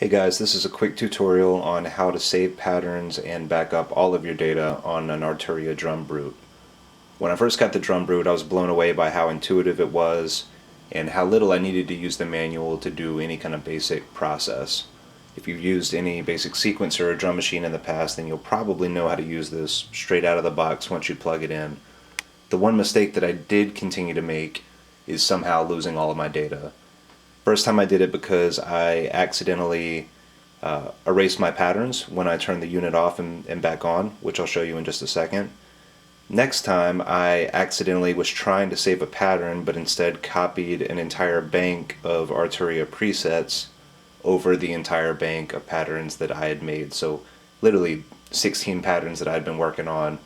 Hey guys, this is a quick tutorial on how to save patterns and back up all of your data on an Arturia Drumbrute. When I first got the Drumbrute, I was blown away by how intuitive it was and how little I needed to use the manual to do any kind of basic process. If you've used any basic sequencer or drum machine in the past, then you'll probably know how to use this straight out of the box once you plug it in. The one mistake that I did continue to make is somehow losing all of my data. First time I did it because I accidentally erased my patterns when I turned the unit off and back on, which I'll show you in just a second. Next time I accidentally was trying to save a pattern but instead copied an entire bank of Arturia presets over the entire bank of patterns that I had made. So literally 16 patterns that I had been working on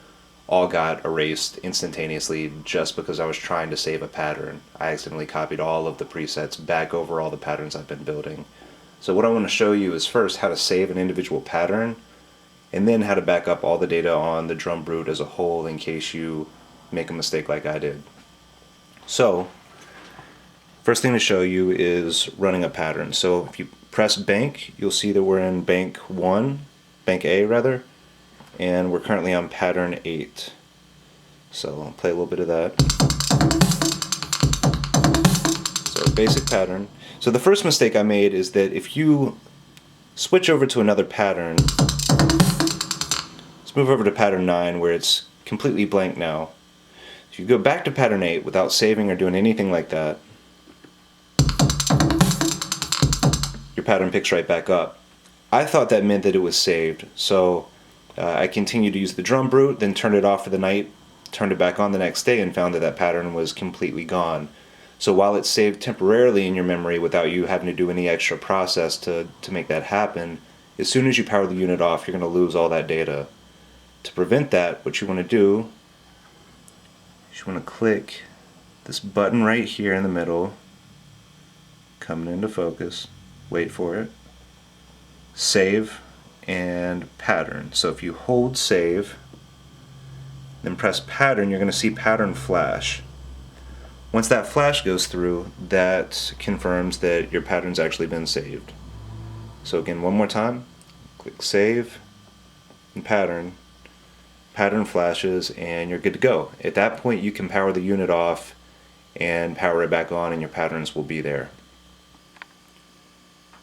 all got erased instantaneously just because I was trying to save a pattern. I accidentally copied all of the presets back over all the patterns I've been building. So what I want to show you is first how to save an individual pattern, and then how to back up all the data on the Drumbrute as a whole in case you make a mistake like I did. So first thing to show you is running a pattern. So if you press bank, you'll see that we're in bank 1, bank A rather, and we're currently on pattern 8. So I'll play a little bit of that. So basic pattern. So the first mistake I made is that if you switch over to another pattern, let's move over to pattern 9 where it's completely blank now. If you go back to pattern 8 without saving or doing anything like that, your pattern picks right back up. I thought that meant that it was saved, so I continued to use the Drumbrute, then turned it off for the night, turned it back on the next day, and found that that pattern was completely gone. So while it's saved temporarily in your memory without you having to do any extra process to make that happen, as soon as you power the unit off, you're going to lose all that data. To prevent that, what you want to do is you want to click this button right here in the middle, coming into focus, wait for it, save, and pattern. So if you hold save, then press pattern, you're going to see pattern flash. Once that flash goes through, that confirms that your pattern's actually been saved. So again, one more time, click save and pattern. Pattern flashes and you're good to go. At that point you can power the unit off and power it back on and your patterns will be there.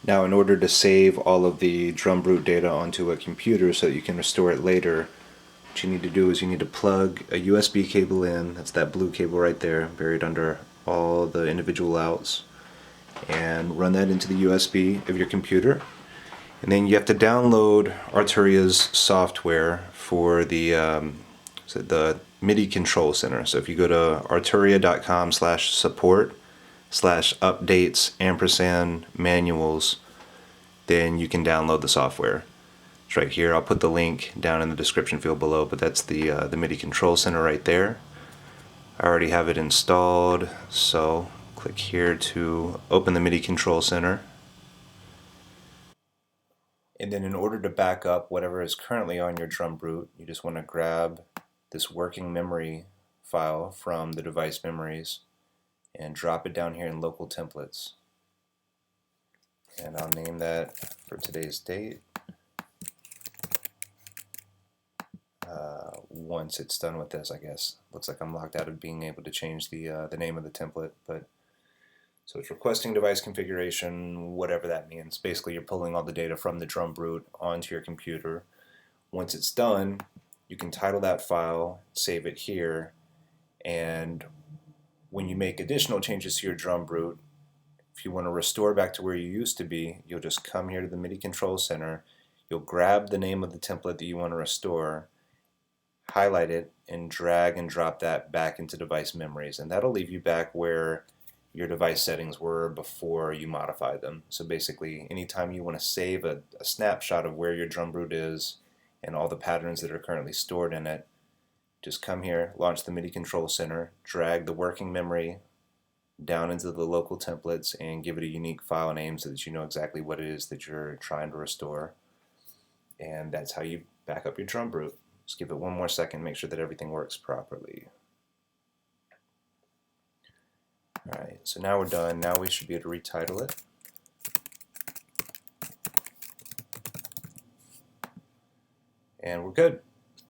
Now in order to save all of the Drumbrute data onto a computer so that you can restore it later, what you need to do is you need to plug a USB cable in, that's that blue cable right there, buried under all the individual outs, and run that into the USB of your computer. And then you have to download Arturia's software for the MIDI control center. So if you go to arturia.com/support/updates&manuals, then you can download the software. It's right here. I'll put the link down in the description field below, but that's the MIDI control center right there. I already have it installed, so click here to open the MIDI control center. And then in order to back up whatever is currently on your Drumbrute, you just want to grab this working memory file from the device memories and drop it down here in local templates. And I'll name that for today's date. Once it's done with this, I guess. Looks like I'm locked out of being able to change the name of the template, but so it's requesting device configuration, whatever that means. Basically, you're pulling all the data from the Drumbrute onto your computer. Once it's done, you can title that file, save it here, and when you make additional changes to your Drumbrute, if you want to restore back to where you used to be, you'll just come here to the MIDI control center, you'll grab the name of the template that you want to restore, highlight it, and drag and drop that back into device memories, and that'll leave you back where your device settings were before you modified them. So basically, anytime you want to save a snapshot of where your Drumbrute is and all the patterns that are currently stored in it, just come here, launch the MIDI control center, drag the working memory down into the local templates, and give it a unique file name so that you know exactly what it is that you're trying to restore. And that's how you back up your Drumbrute. Just give it one more second, make sure that everything works properly. Alright, so now we're done. Now we should be able to retitle it. and we're good.